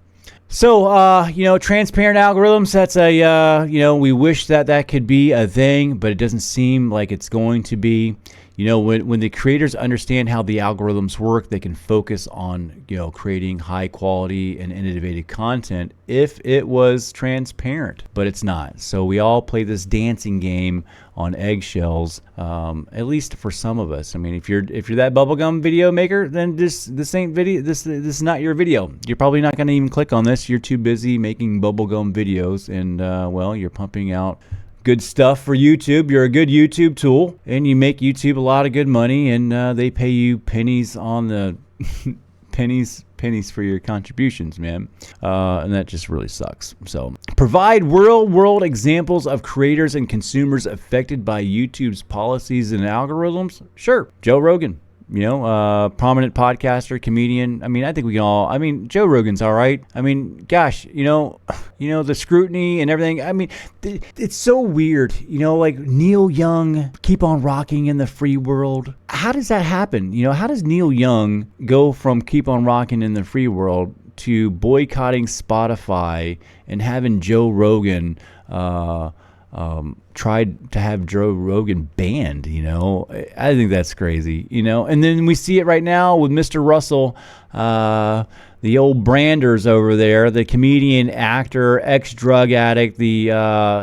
A: So, you know, transparent algorithms, that's you know, we wish that could be a thing, but it doesn't seem like it's going to be. You know, when the creators understand how the algorithms work, they can focus on, you know, creating high quality and innovative content if it was transparent, but it's not. So we all play this dancing game on eggshells, at least for some of us. I mean, if you're that bubblegum video maker, then this ain't video. This is not your video. You're probably not going to even click on this. You're too busy making bubblegum videos, and well, you're pumping out good stuff for YouTube. You're a good YouTube tool, and you make YouTube a lot of good money, and they pay you pennies on the pennies for your contributions, man. And that just really sucks. So provide real-world examples of creators and consumers affected by YouTube's policies and algorithms. Sure, Joe Rogan. You know, prominent podcaster, comedian. I mean, I think we can all, I mean, Joe Rogan's all right. I mean, gosh, you know, the scrutiny and everything. I mean, it's so weird, you know, like Neil Young, keep on rocking in the free world. How does that happen? You know, how does Neil Young go from keep on rocking in the free world to boycotting Spotify and having Joe Rogan, tried to have Joe Rogan banned? You know, I think that's crazy, you know. And then we see it right now with Mr. Russell, the old Branders over there, the comedian, actor, ex-drug addict, the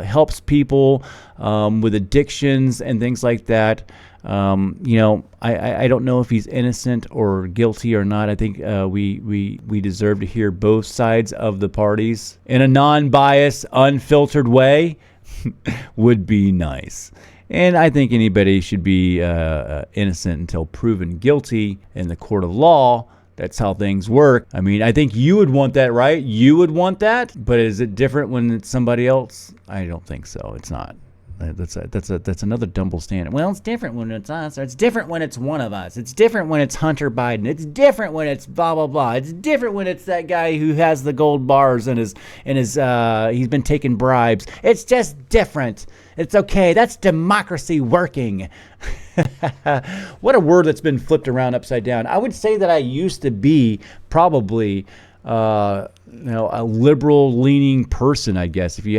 A: helps people with addictions and things like that. You know, I don't know if he's innocent or guilty or not. I think we deserve to hear both sides of the parties in a non-biased, unfiltered way. Would be nice. And I think anybody should be innocent until proven guilty in the court of law. That's how things work. I mean, I think you would want that, right? You would want that, but is it different when it's somebody else? I don't think so. It's not. That's another double standard. Well, it's different when it's us, or it's different when it's one of us. It's different when it's Hunter Biden. It's different when it's blah blah blah. It's different when it's that guy who has the gold bars and he's been taking bribes. It's just different. It's okay. That's democracy working. What a word that's been flipped around upside down. I would say that I used to be probably a liberal leaning person, I guess. If we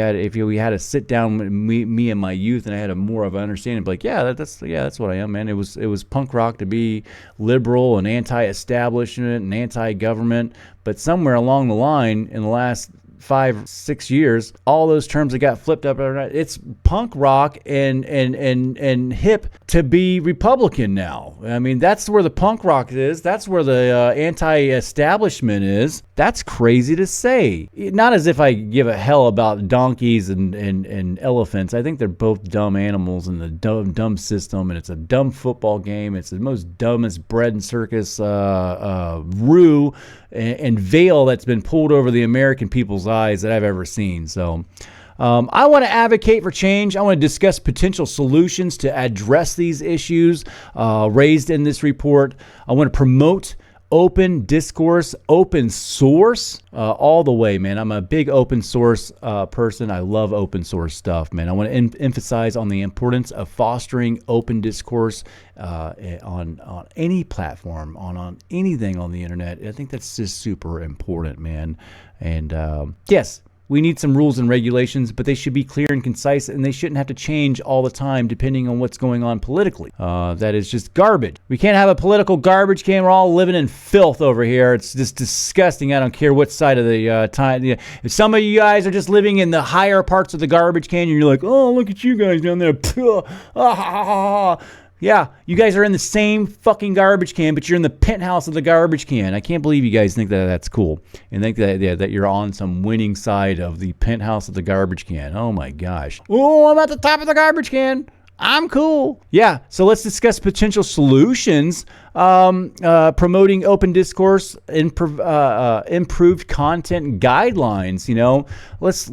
A: had to sit down with me in my youth, and I had a more of an understanding, like, that's what I am, man. It was punk rock to be liberal and anti-establishment and anti-government, but somewhere along the line in the last 5-6 years, all those terms that got flipped up. It's punk rock and hip to be Republican now. I mean, that's where the punk rock is. That's where the anti-establishment is. That's crazy to say. Not as if I give a hell about donkeys and elephants. I think they're both dumb animals in the dumb system, and it's a dumb football game. It's the most dumbest bread and circus rue and veil that's been pulled over the American people's eyes that I've ever seen. So I want to advocate for change. I want to discuss potential solutions to address these issues raised in this report. I want to promote open discourse, open source, all the way, man. I'm a big open source person. I love open source stuff, man. I want to emphasize on the importance of fostering open discourse on any platform, on anything on the internet. I think that's just super important, man. And yes, we need some rules and regulations, but they should be clear and concise, and they shouldn't have to change all the time depending on what's going on politically. That is just garbage. We can't have a political garbage can. We're all living in filth over here. It's just disgusting. I don't care what side of the time. If some of you guys are just living in the higher parts of the garbage can, and you're like, oh, look at you guys down there. Yeah, you guys are in the same fucking garbage can, but you're in the penthouse of the garbage can. I can't believe you guys think that that's cool and think that you're on some winning side of the penthouse of the garbage can. Oh my gosh. Oh, I'm at the top of the garbage can. I'm cool. Yeah, so let's discuss potential solutions, promoting open discourse, improved content guidelines. You know, let's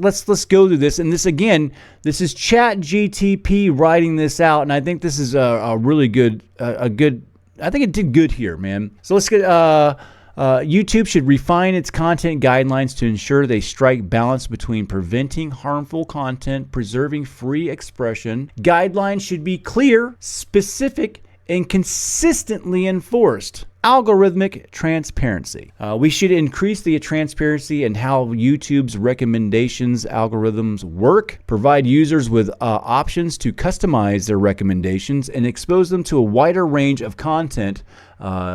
A: go through this. And this again, this is ChatGTP writing this out, and I think this is a really good, I think it did good here, man. So let's get. YouTube should refine its content guidelines to ensure they strike balance between preventing harmful content, preserving free expression. Guidelines should be clear, specific, and consistently enforced. Algorithmic transparency. We should increase the transparency in how YouTube's recommendations algorithms work, provide users with options to customize their recommendations, and expose them to a wider range of content,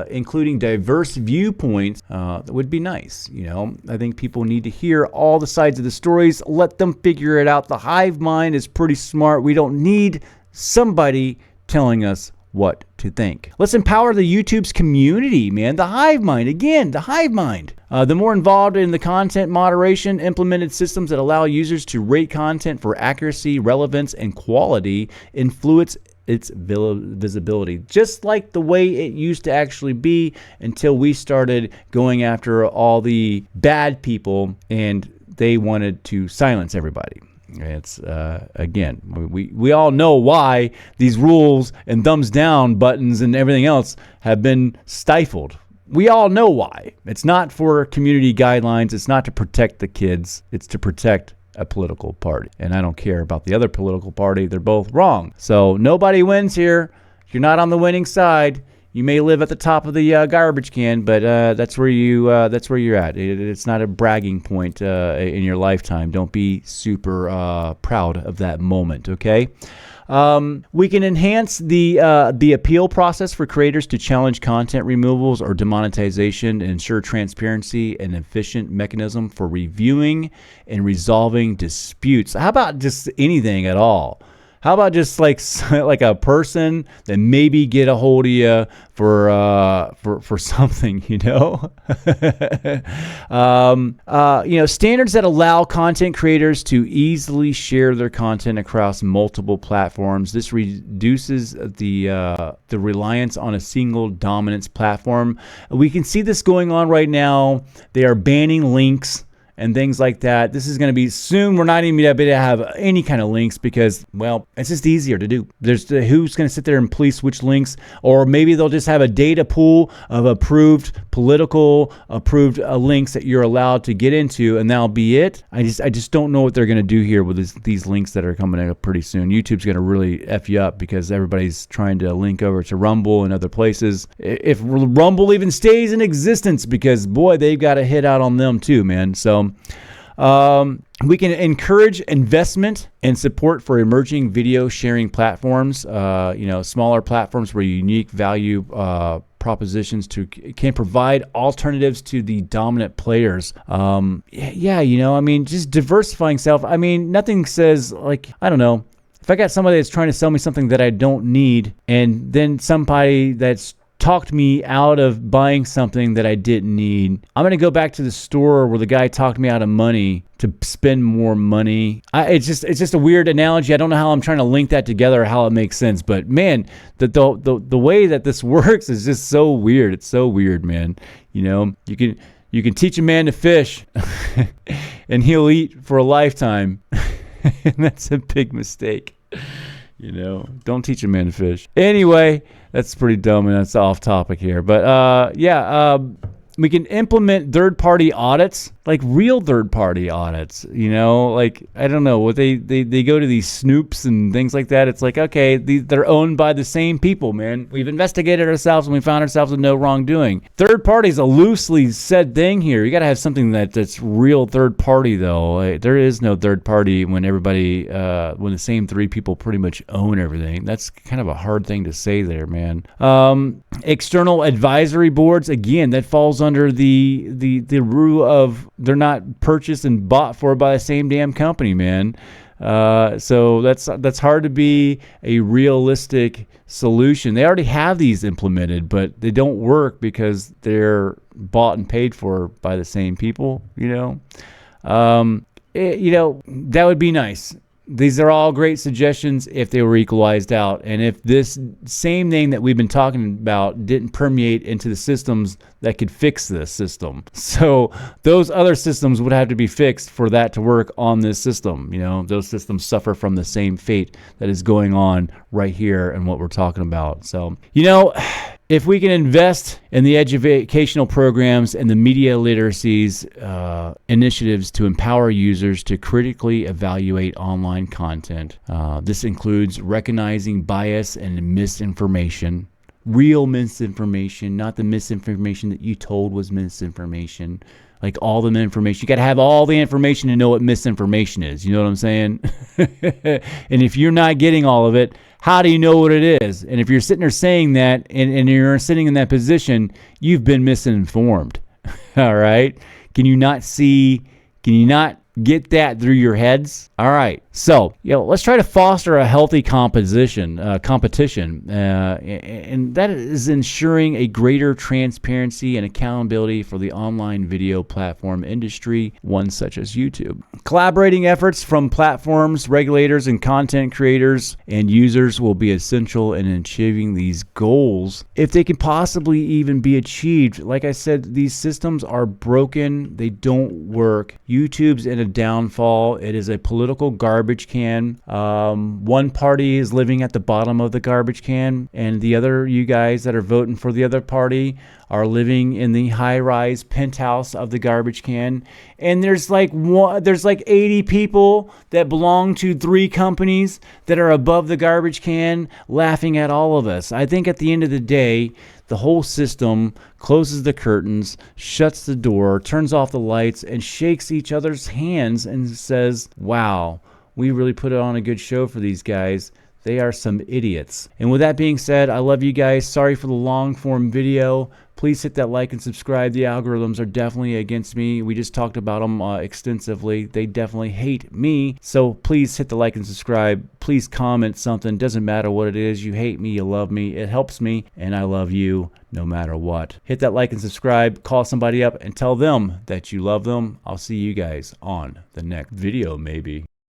A: including diverse viewpoints. That would be nice. You know, I think people need to hear all the sides of the stories. Let them figure it out. The hive mind is pretty smart. We don't need somebody telling us what to think. Let's empower the YouTube's community, man. The hive mind, again, the hive mind. The more involved in the content moderation, implemented systems that allow users to rate content for accuracy, relevance, and quality influence its visibility, just like the way it used to actually be until we started going after all the bad people and they wanted to silence everybody. It's again, we all know why these rules and thumbs down buttons and everything else have been stifled. We all know why. It's not for community guidelines. It's not to protect the kids. It's to protect a political party. And I don't care about the other political party. They're both wrong. So nobody wins here. If you're not on the winning side, you may live at the top of the garbage can, but that's where you're at. It's not a bragging point in your lifetime. Don't be super proud of that moment, okay? We can enhance the appeal process for creators to challenge content removals or demonetization and ensure transparency and efficient mechanism for reviewing and resolving disputes. How about just anything at all? How about just like a person that maybe get a hold of you for something, you know? Standards that allow content creators to easily share their content across multiple platforms. This reduces the reliance on a single dominance platform. We can see this going on right now. They are banning links and things like that. This is going to be soon. We're not even going to be able to have any kind of links because, well, it's just easier to do. Who's going to sit there and police which links, or maybe they'll just have a data pool of approved links that you're allowed to get into, and that'll be it. I just don't know what they're going to do here with these links that are coming up pretty soon. YouTube's going to really F you up because everybody's trying to link over to Rumble and other places. If Rumble even stays in existence, because boy, they've got a hit out on them too, man. So we can encourage investment and support for emerging video sharing platforms, smaller platforms where unique value propositions can provide alternatives to the dominant players. Just diversifying self. I mean, nothing says, like, I don't know, if I got somebody that's trying to sell me something that I don't need, and then somebody that's talked me out of buying something that I didn't need, I'm going to go back to the store where the guy talked me out of money to spend more money. It's just a weird analogy. I don't know how I'm trying to link that together or how it makes sense, but man, the way that this works is just so weird. It's so weird, man. You can teach a man to fish and he'll eat for a lifetime. And that's a big mistake. Don't teach a man to fish. Anyway, that's pretty dumb and that's off topic here. But we can implement third-party audits, like real third-party audits. Like, I don't know, what they go to these snoops and things like that. It's like, okay, they're owned by the same people, man. We've investigated ourselves and we found ourselves with no wrongdoing. Third party is a loosely said thing here. You got to have something that's real third party, though. Like, there is no third party when everybody, when the same three people pretty much own everything. That's kind of a hard thing to say there, man. External advisory boards, again, that falls under the rule of they're not purchased and bought for by the same damn company, man. So that's hard to be a realistic solution. They already have these implemented, but they don't work because they're bought and paid for by the same people. That would be nice. These are all great suggestions if they were equalized out, and if this same thing that we've been talking about didn't permeate into the systems that could fix this system. So those other systems would have to be fixed for that to work on this system. Those systems suffer from the same fate that is going on right here and what we're talking about. So, if we can invest in the educational programs and the media literacies initiatives to empower users to critically evaluate online content, this includes recognizing bias and misinformation, real misinformation, not the misinformation that you told was misinformation. Like all the information. You got to have all the information to know what misinformation is. You know what I'm saying? And if you're not getting all of it, how do you know what it is? And if you're sitting there saying that and you're sitting in that position, you've been misinformed. All right? Can you not get that through your heads? All right. So, let's try to foster a healthy competition, and that is ensuring a greater transparency and accountability for the online video platform industry, one such as YouTube. Collaborating efforts from platforms, regulators, and content creators and users will be essential in achieving these goals, if they can possibly even be achieved. Like I said, these systems are broken. They don't work. YouTube's in a downfall. It is a political garbage can. One party is living at the bottom of the garbage can, and the other, you guys that are voting for the other party, are living in the high-rise penthouse of the garbage can. And there's like 80 people that belong to 3 companies that are above the garbage can, laughing at all of us. I think at the end of the day, the whole system closes the curtains, shuts the door, turns off the lights, and shakes each other's hands and says, wow, we really put on a good show for these guys. They are some idiots. And with that being said, I love you guys. Sorry for the long form video. Please hit that like and subscribe. The algorithms are definitely against me. We just talked about them extensively. They definitely hate me. So please hit the like and subscribe. Please comment something. Doesn't matter what it is. You hate me, you love me. It helps me, and I love you no matter what. Hit that like and subscribe. Call somebody up and tell them that you love them. I'll see you guys on the next video, maybe.